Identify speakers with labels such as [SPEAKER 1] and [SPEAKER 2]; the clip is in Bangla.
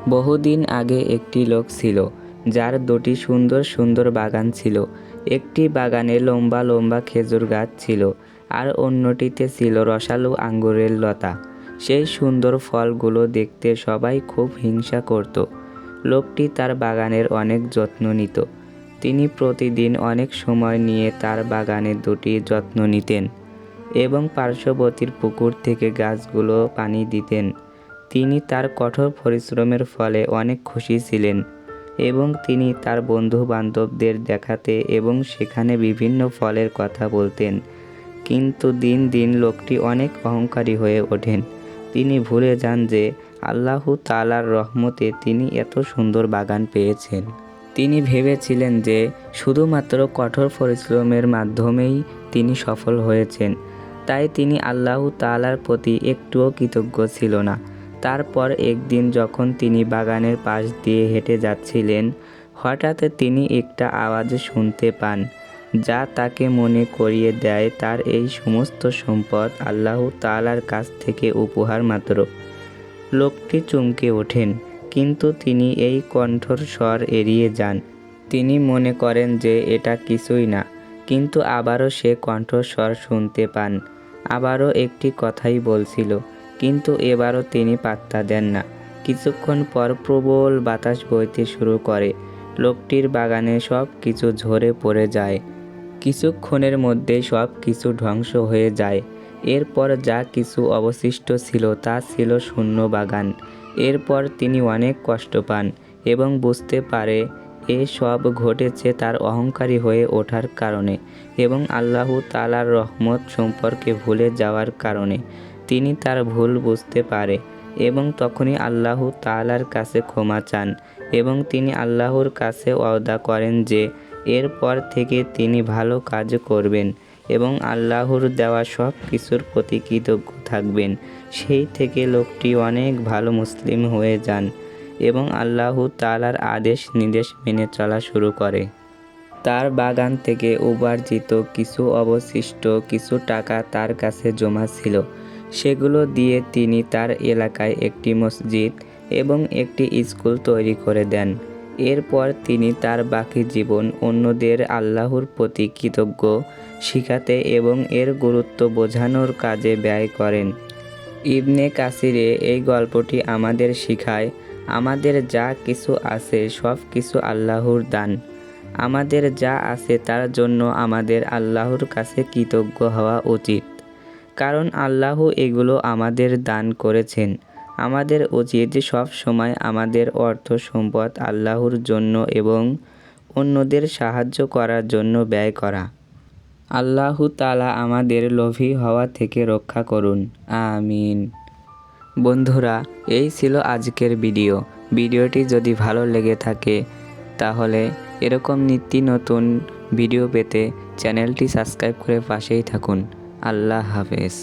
[SPEAKER 1] বহুদিন আগে একটি লোক ছিল, যার দুটি সুন্দর সুন্দর বাগান ছিল। একটি বাগানে লম্বা লম্বা খেজুর গাছ ছিল, আর অন্যটিতে ছিল রসালো আঙ্গুরের লতা। সেই সুন্দর ফলগুলো দেখতে সবাই খুব হিংসা করত। লোকটি তার বাগানের অনেক যত্ন নিত। তিনি প্রতিদিন অনেক সময় নিয়ে তার বাগানের দুটি যত্ন নিতেন এবং পার্শ্ববর্তীর পুকুর থেকে গাছগুলো পানি দিতেন। তিনি তার কঠোর পরিশ্রমের ফলে অনেক খুশি ছিলেন এবং তিনি তার বন্ধু বান্ধবদের দেখাতে এবং সেখানে বিভিন্ন ফলের কথা বলতেন। কিন্তু দিন দিন লোকটি অনেক অহংকারী হয়ে ওঠেন। তিনি ভুলে যান যে আল্লাহ তাআলার রহমতে তিনি এত সুন্দর বাগান পেয়েছেন। তিনি ভেবেছিলেন যে শুধুমাত্র কঠোর পরিশ্রমের মাধ্যমেই তিনি সফল হয়েছেন, তাই তিনি আল্লাহ তাআলার প্রতি একটুও কৃতজ্ঞ ছিল না। তারপর একদিন যখন তিনি বাগানের পাশ দিয়ে হেঁটে যাচ্ছিলেন, হঠাৎ তিনি একটা আওয়াজ শুনতে পান, যা তাকে মনে করিয়ে দেয় তার এই সমস্ত সম্পদ আল্লাহ তাআলার কাছ থেকে উপহার মাত্র। লোকটি চমকে ওঠেন, কিন্তু তিনি এই কণ্ঠর স্বর এড়িয়ে যান। তিনি মনে করেন যে এটা কিছুই না, কিন্তু আবারও সে কণ্ঠস্বর শুনতে পান। আবারও একটি কথাই বলছিল, কিন্তু এবারও তিনি পাত্তা দেন না। কিছুক্ষণ পর প্রবল বাতাস বইতে শুরু করে। লোকটির বাগানে সব কিছু ঝরে পড়ে যায়। কিছুক্ষণের মধ্যেই সব কিছু ধ্বংস হয়ে যায়। এরপর যা কিছু অবশিষ্ট ছিল তা ছিল শূন্য বাগান। এরপর তিনি অনেক কষ্ট পান এবং বুঝতে পারে সব ঘটেছে তার অহংকারী হয়ে ওঠার কারণে এবং আল্লাহ তাআলার রহমত সম্পর্কে ভুলে যাওয়ার কারণে। তিনি তার ভুল বুঝতে পারে এবং তখনই আল্লাহ তাআলার কাছে ক্ষমা চান এবং তিনি আল্লাহর কাছে ওয়াদা করেন যে এরপর থেকে তিনি ভালো কাজ করবেন এবং আল্লাহর দেওয়া সব কিছুর প্রতি কৃতজ্ঞ থাকবেন। সেই থেকে লোকটি অনেক ভালো মুসলিম হয়ে যান এবং আল্লাহ তাআলার আদেশ নির্দেশ মেনে চলা শুরু করে। তার বাগান থেকে উপার্জিত কিছু অবশিষ্ট কিছু টাকা তার কাছে জমা ছিল। সেগুলো দিয়ে তিনি তার এলাকায় একটি মসজিদ এবং একটি স্কুল তৈরি করে দেন। এরপর তিনি তার বাকি জীবন অন্যদের আল্লাহর প্রতি কৃতজ্ঞ শিখাতে এবং এর গুরুত্ব বোঝানোর কাজে ব্যয় করেন। ইবনে কাসিরে এই গল্পটি আমাদের শিখায়, আমাদের যা কিছু আছে সব কিছু আল্লাহর দান। আমাদের যা আছে তার জন্য আমাদের আল্লাহর কাছে কৃতজ্ঞ হওয়া উচিত, কারণ আল্লাহ এগুলো আমাদের দান করেছেন। আমাদের উচিত সব সময় আমাদের অর্থ সম্পদ আল্লাহর জন্য এবং অন্যদের সাহায্য করার জন্য ব্যয় করা। আল্লাহ তাআলা আমাদের লোভী হওয়া থেকে রক্ষা করুন, আমিন। বন্ধুরা, এই ছিল আজকের ভিডিওটি যদি ভালো লেগে থাকে তাহলে এরকম নিত্য নতুন ভিডিও পেতে চ্যানেলটি সাবস্ক্রাইব করে পাশেই থাকুন। আল্লাহ হাফেজ।